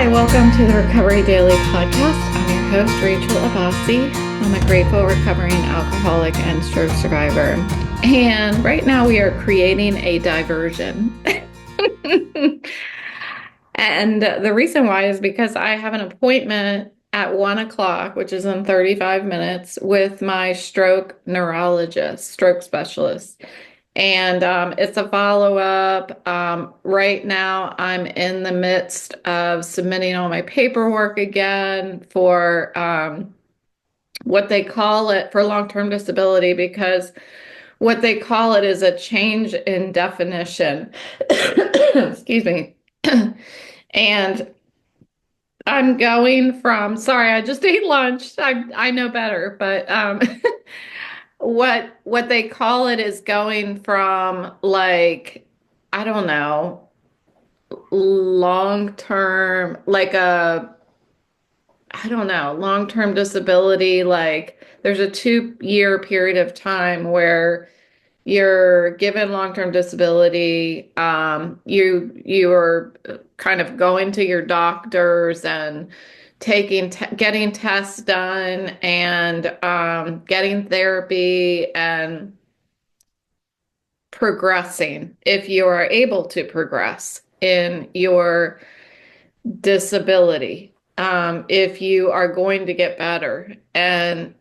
Hi, welcome to the Recovery Daily Podcast. I'm your host, Rachel Abbasi. I'm a grateful recovering alcoholic and stroke survivor. And right now we are creating a diversion. And the reason why is because I have an appointment at 1 o'clock, which is in 35 minutes, with my stroke neurologist, stroke specialist. And it's a follow-up. Right now, I'm in the midst of submitting all my paperwork again for what they call it for long-term disability, because what they call it is a change in definition. Excuse me. And I'm going from, sorry, I just ate lunch. I know better, but what they call it is going from, like, I don't know, long term, like a, I don't know, long term disability. Like there's a 2 year period of time where you're given long-term disability. You are kind of going to your doctors and getting tests done and getting therapy and progressing if you are able to progress in your disability, if you are going to get better. And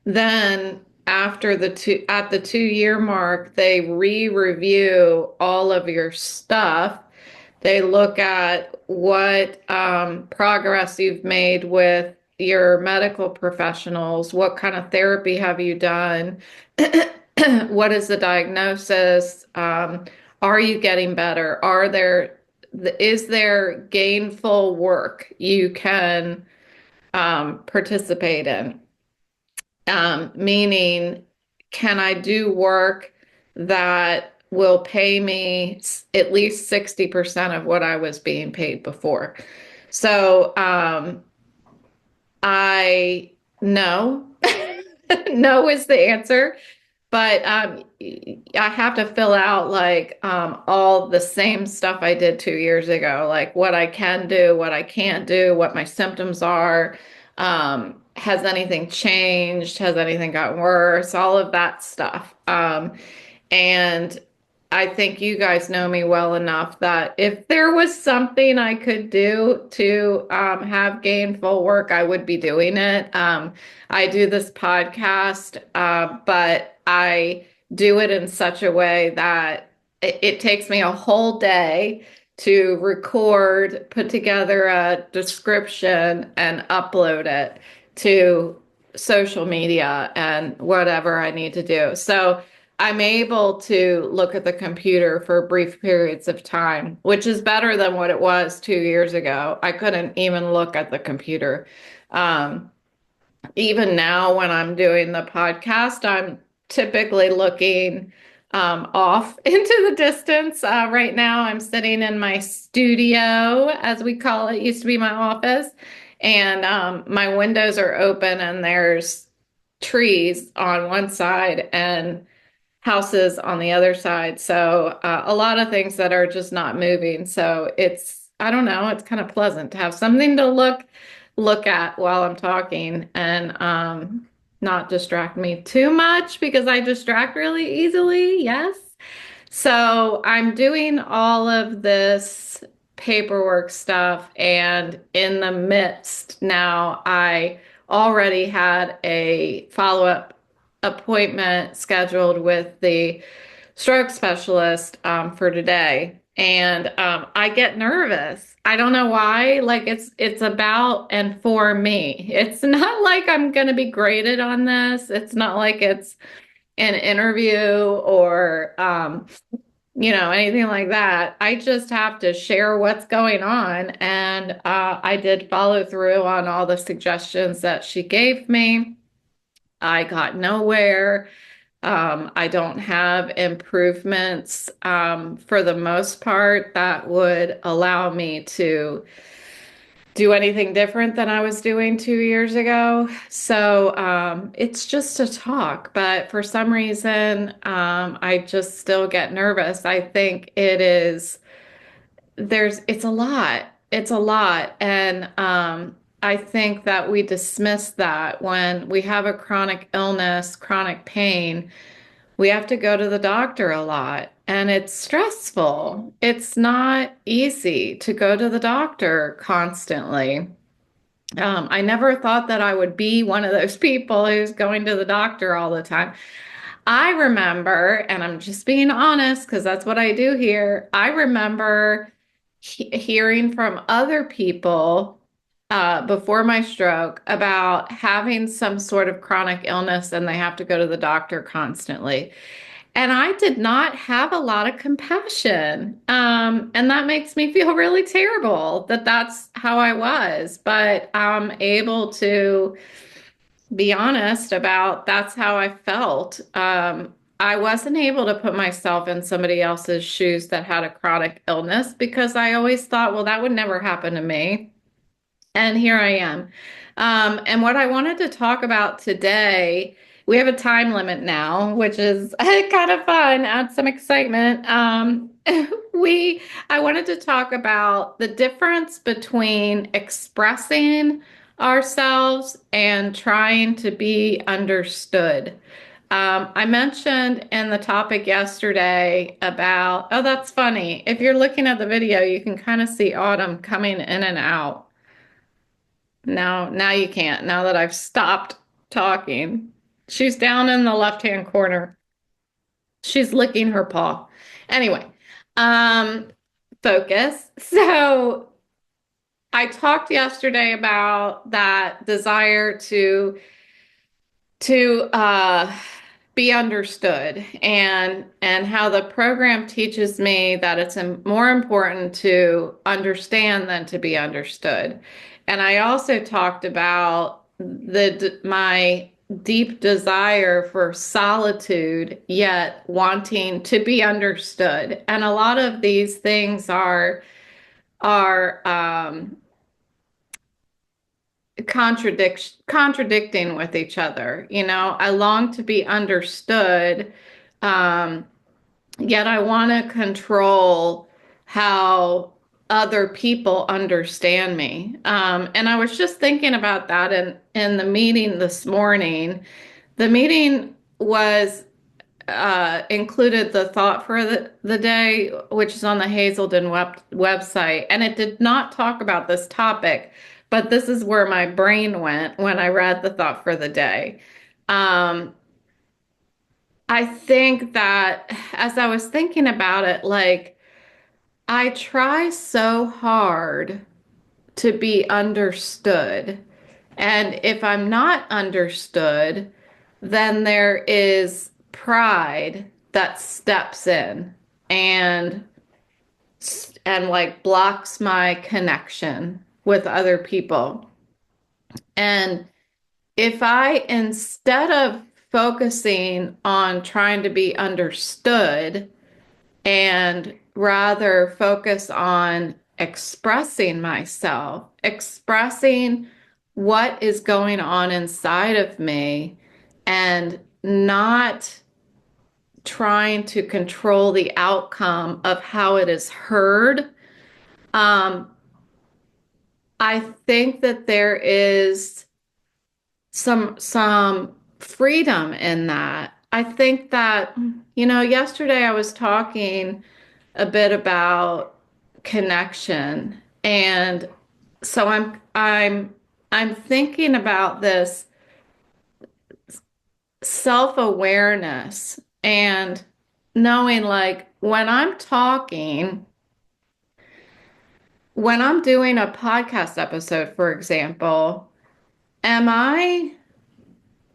then after at the 2 year mark, they re-review all of your stuff. They look at what progress you've made with your medical professionals, what kind of therapy have you done, what is the diagnosis, are you getting better, is there gainful work you can participate in? Meaning, can I do work that will pay me at least 60% of what I was being paid before? So I no, no is the answer. But I have to fill out like all the same stuff I did 2 years ago, like what I can do, what I can't do, what my symptoms are. Has anything changed? Has anything gotten worse? All of that stuff. And I think you guys know me well enough that if there was something I could do to have gainful work, I would be doing it. I do this podcast, but I do it in such a way that it takes me a whole day to record, put together a description, and upload it to social media and whatever I need to do. So I'm able to look at the computer for brief periods of time, which is better than what it was 2 years ago. I couldn't even look at the computer. Um, Even now, when I'm doing the podcast, I'm typically looking off into the distance. Right now, I'm sitting in my studio, as we call it. It used to be my office, and my windows are open, and there's trees on one side and houses on the other side. So a lot of things that are just not moving. So I don't know, it's kind of pleasant to have something to look at while I'm talking and not distract me too much, because I distract really easily. Yes. So I'm doing all of this paperwork stuff, and in the midst now, I already had a follow-up appointment scheduled with the stroke specialist for today. And I get nervous. I don't know why. Like it's about and for me. It's not like I'm going to be graded on this. It's not like it's an interview or anything like that. I just have to share what's going on. And I did follow through on all the suggestions that she gave me. I got nowhere. I don't have improvements for the most part that would allow me to do anything different than I was doing 2 years ago. So it's just a talk, but for some reason, I just still get nervous. I think it's a lot. it's a lot. And I think that we dismiss that when we have a chronic illness, chronic pain, we have to go to the doctor a lot. And it's stressful. It's not easy to go to the doctor constantly. I never thought that I would be one of those people who's going to the doctor all the time. I remember, and I'm just being honest because that's what I do here. I remember hearing from other people before my stroke about having some sort of chronic illness and they have to go to the doctor constantly. And I did not have a lot of compassion. And that makes me feel really terrible that that's how I was. But I'm able to be honest about that's how I felt. I wasn't able to put myself in somebody else's shoes that had a chronic illness because I always thought, well, that would never happen to me. And here I am. And what I wanted to talk about today, we have a time limit now, which is kind of fun, add some excitement. We, I wanted to talk about the difference between expressing ourselves and trying to be understood. I mentioned in the topic yesterday about, oh, that's funny. If you're looking at the video, you can kind of see Autumn coming in and out. Now you can't, now that I've stopped talking. She's down in the left-hand corner. She's licking her paw. Anyway, um, focus. So I talked yesterday about that desire to be understood and how the program teaches me that it's more important to understand than to be understood. And I also talked about the my deep desire for solitude, yet wanting to be understood. And a lot of these things are contradicting with each other. You know, I long to be understood, um, yet I want to control how other people understand me. And I was just thinking about that in the meeting this morning. The meeting was included the thought for the day, which is on the Hazelden website. And it did not talk about this topic, but this is where my brain went when I read the thought for the day. Um, I think that as I was thinking about it, like I try so hard to be understood. And if I'm not understood, then there is pride that steps in and like blocks my connection with other people. And if I, instead of focusing on trying to be understood and rather focus on expressing myself, expressing what is going on inside of me, and not trying to control the outcome of how it is heard. Um, I think that there is some freedom in that. I think that, you know, yesterday I was talking a bit about connection, and so I'm thinking about this self-awareness and knowing, like, when I'm doing a podcast episode, for example, am I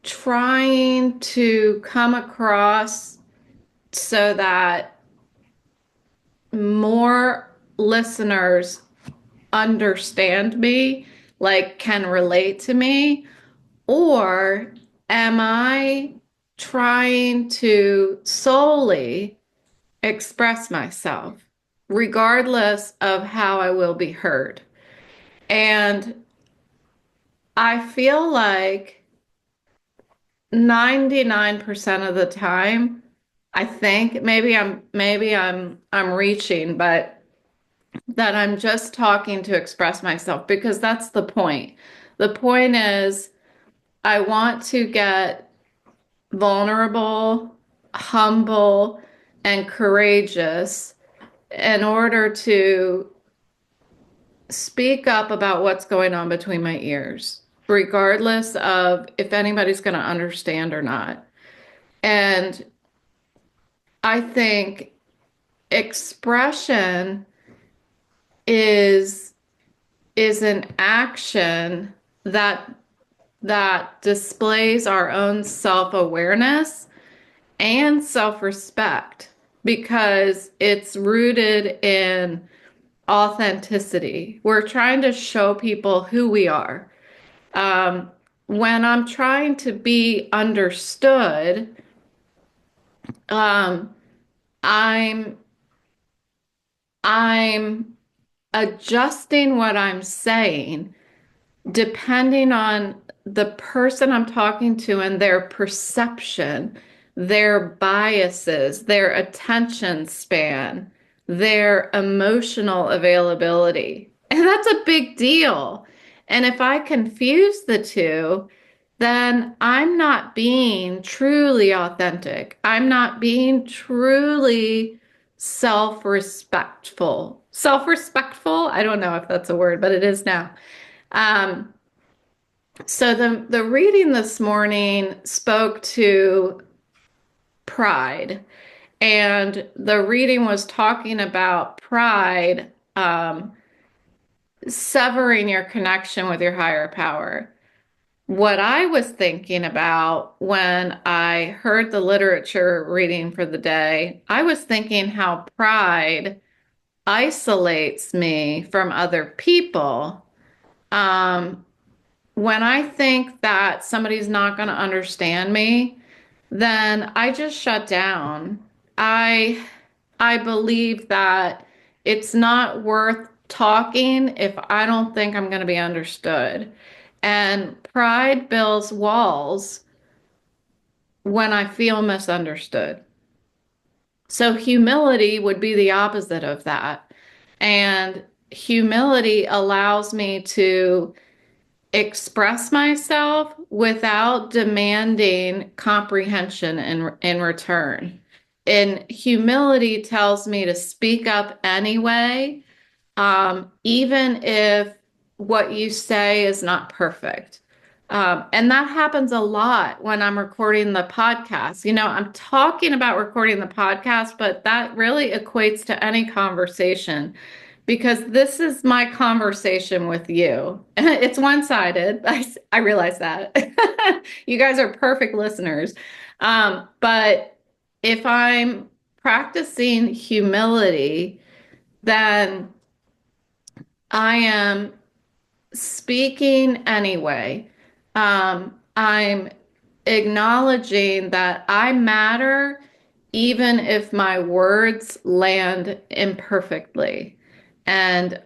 trying to come across so that more listeners understand me, like can relate to me? Or am I trying to solely express myself, regardless of how I will be heard? And I feel like 99% of the time, I think maybe I'm reaching, but that I'm just talking to express myself because that's the point. The point is, I want to get vulnerable, humble, and courageous in order to speak up about what's going on between my ears, regardless of if anybody's going to understand or not. And I think expression is an action that displays our own self-awareness and self-respect because it's rooted in authenticity. We're trying to show people who we are. Um, when I'm trying to be understood, um, I'm I'm adjusting what I'm saying depending on the person I'm talking to and their perception, their biases, their attention span, their emotional availability. And that's a big deal. And if I confuse the two, then I'm not being truly authentic. I'm not being truly self-respectful. Self-respectful? I don't know if that's a word, but it is now. Um, so the reading this morning spoke to pride, and the reading was talking about pride, severing your connection with your higher power. What I was thinking about when I heard the literature reading for the day, I was thinking how pride isolates me from other people. Um, when I think that somebody's not going to understand me, then I just shut down. I I believe that it's not worth talking if I don't think I'm going to be understood. And pride builds walls when I feel misunderstood. So humility would be the opposite of that. And humility allows me to express myself without demanding comprehension in return. And humility tells me to speak up anyway, even if what you say is not perfect. And that happens a lot when I'm recording the podcast. You know, I'm talking about recording the podcast, but that really equates to any conversation because this is my conversation with you. It's one-sided. I realize that. You guys are perfect listeners. But if I'm practicing humility, then I am speaking anyway. I'm acknowledging that I matter even if my words land imperfectly. And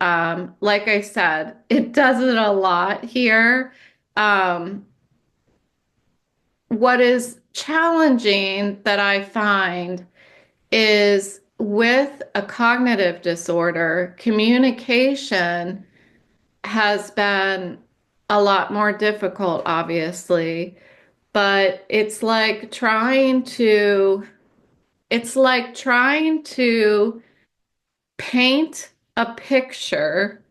like I said, it does it a lot here. Um, what is challenging that I find is with a cognitive disorder, communication has been a lot more difficult, obviously, but it's like trying to paint a picture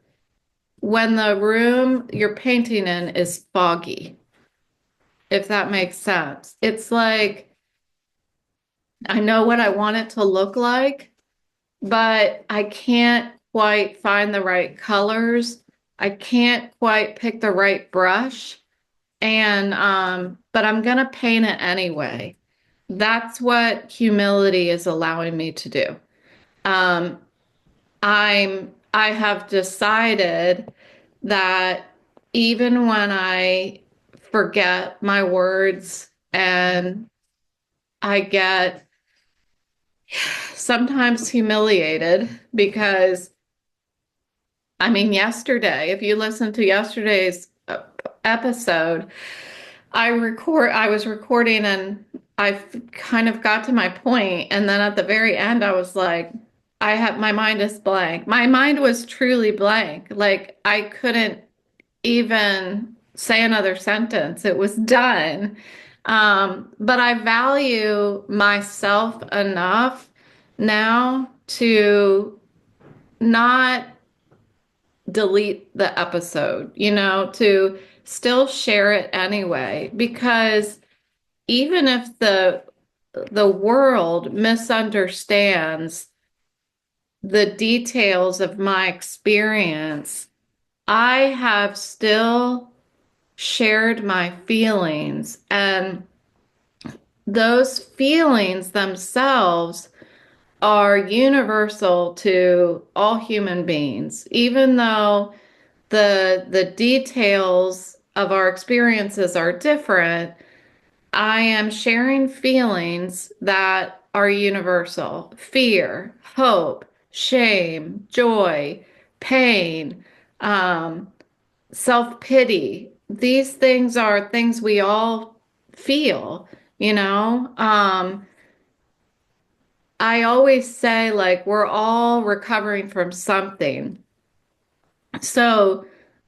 when the room you're painting in is foggy, if that makes sense. It's like I know what I want it to look like, but I can't quite find the right colors. I can't quite pick the right brush. And but I'm gonna paint it anyway. That's what humility is allowing me to do. Um, I have decided that even when I forget my words and I get sometimes humiliated because I mean, yesterday, if you listen to yesterday's episode, I was recording and kind of got to my point, and then at the very end, I was like, I have my mind is blank. My mind was truly blank. Like I couldn't even say another sentence. It was done. But I value myself enough now to not delete the episode, to still share it anyway, because even if the world misunderstands the details of my experience, I have still shared my feelings, and those feelings themselves are universal to all human beings, even though the details of our experiences are different. I am sharing feelings that are universal: fear, hope, shame, joy, pain, um, self-pity. These things are things we all feel, you know? I always say, like, we're all recovering from something. So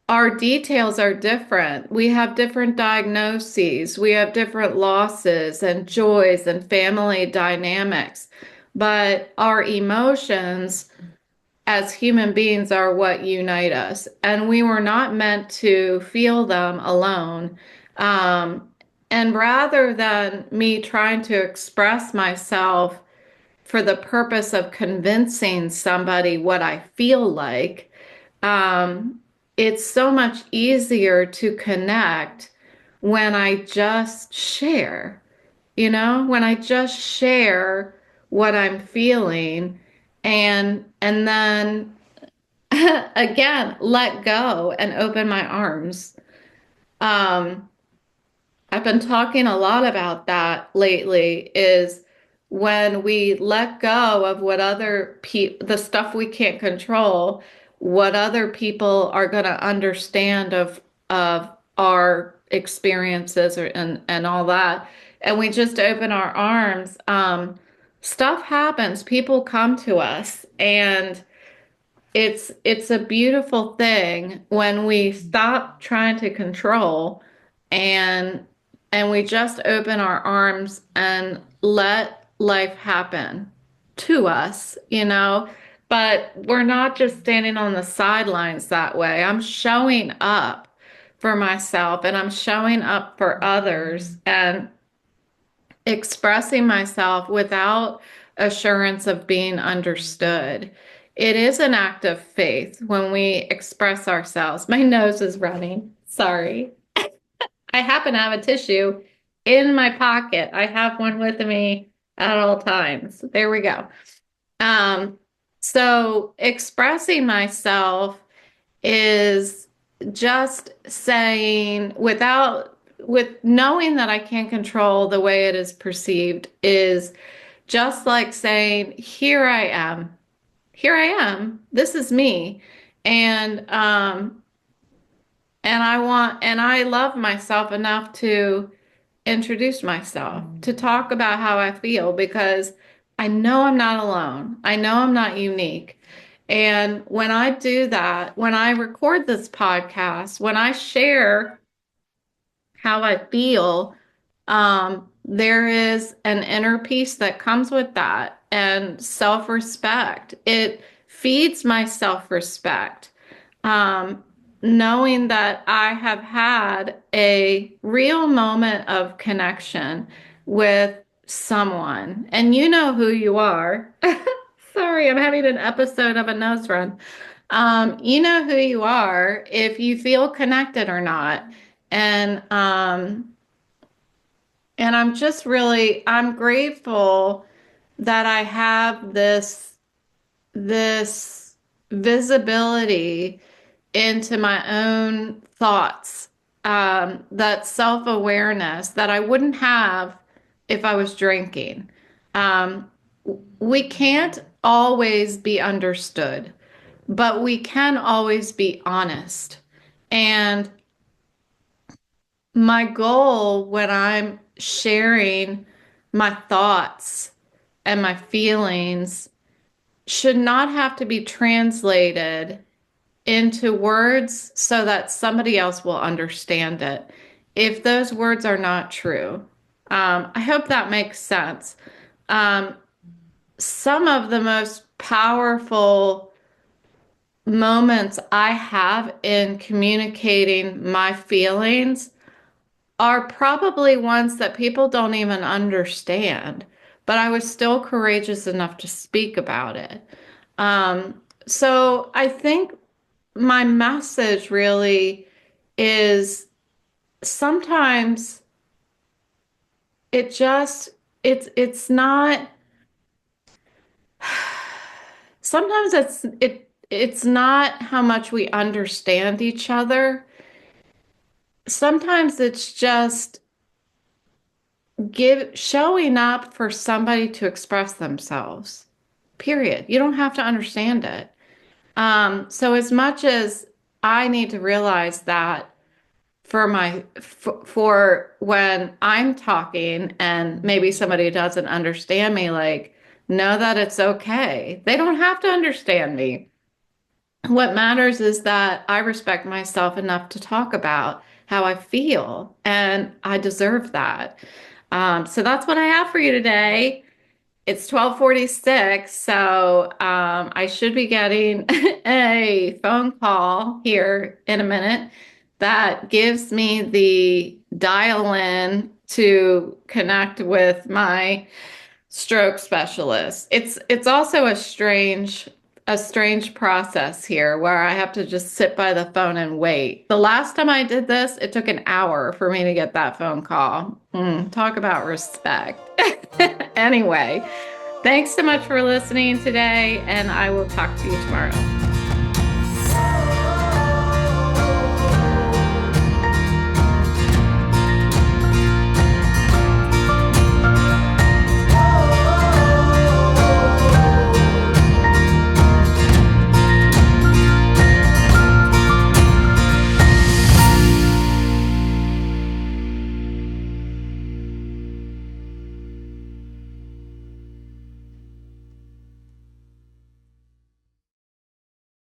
our details are different. We have different diagnoses, we have different losses and joys and family dynamics, but our emotions as human beings are what unite us. And we were not meant to feel them alone. Um, and rather than me trying to express myself for the purpose of convincing somebody what I feel like, um, it's so much easier to connect when I just share, when I just share what I'm feeling, and then again, let go and open my arms. Um, I've been talking a lot about that lately, is when we let go of what the stuff we can't control, what other people are going to understand of our experiences, and all that, and we just open our arms. Stuff happens. People come to us, and it's a beautiful thing when we stop trying to control, and we just open our arms and let life happen to us, but we're not just standing on the sidelines that way. I'm showing up for myself, and I'm showing up for others, and expressing myself without assurance of being understood. It is an act of faith when we express ourselves. My nose is running. Sorry. I happen to have a tissue in my pocket. I have one with me at all times. There we go. Um, so expressing myself is just saying, with knowing that I can't control the way it is perceived, is just like saying, here I am. Here I am. This is me. And I love myself enough to introduce myself, to talk about how I feel, because I know I'm not alone. I know I'm not unique. And when I do that, when I record this podcast, when I share how I feel, there is an inner peace that comes with that, and self-respect. It feeds my self-respect. Um, Knowing that I have had a real moment of connection with someone, and you know who you are. Sorry, I'm having an episode of a nose run. You know who you are if you feel connected or not. And I'm grateful that I have this visibility into my own thoughts, that self-awareness that I wouldn't have if I was drinking. Um, we can't always be understood, but we can always be honest. And my goal when I'm sharing my thoughts and my feelings should not have to be translated into words so that somebody else will understand it if those words are not true. I hope that makes sense. Um, some of the most powerful moments I have in communicating my feelings are probably ones that people don't even understand, but I was still courageous enough to speak about it. So I think my message really is sometimes it just it's not sometimes it's not how much we understand each other. Sometimes it's just give showing up for somebody to express themselves. Period. You don't have to understand it. So as much as I need to realize that for when I'm talking and maybe somebody doesn't understand me, like know that it's okay. They don't have to understand me. What matters is that I respect myself enough to talk about how I feel, and I deserve that. So that's what I have for you today. It's 12:46, so I should be getting a phone call here in a minute that gives me the dial in to connect with my stroke specialist. It's also a strange process here where I have to just sit by the phone and wait. The last time I did this, it took an hour for me to get that phone call. Talk about respect. Anyway, thanks so much for listening today, and I will talk to you tomorrow.